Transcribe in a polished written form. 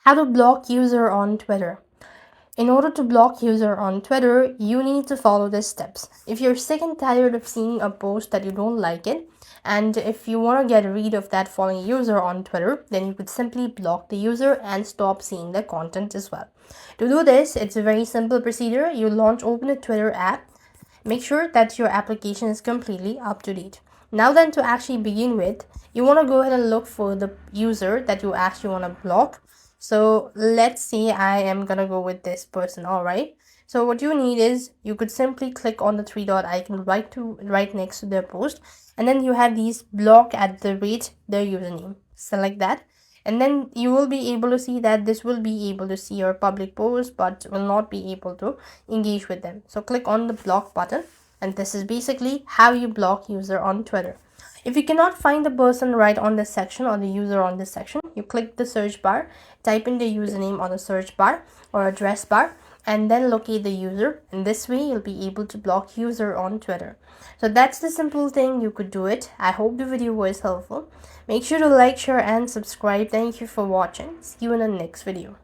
How to block user on Twitter. In order to block user on Twitter, you need to follow the steps. If you're sick and tired of seeing a post that you don't like it, and if you want to get rid of that following user on Twitter, then you could simply block the user and stop seeing the content as well. To do this, it's a very simple procedure. You open a Twitter app. Make sure that your application is completely up to date. Now then, to actually begin with, you want to go ahead and look for the user that you actually want to block. So let's see, I am gonna go with this person. All right, so what you need is you could simply click on the three dot icon right next to their post, and then you have these block at the rate their username. Select that, and then you will be able to see that this will be able to see your public posts but will not be able to engage with them. So click on the block button, and this is basically how you block user on Twitter. If you cannot find the person right on this section or the user on this section, you click the search bar, type in the username on the search bar or address bar, and then locate the user, and this way you'll be able to block user on Twitter. So that's the simple thing, you could do it. I hope the video was helpful. Make sure to like, share and subscribe. Thank you for watching. See you in the next video.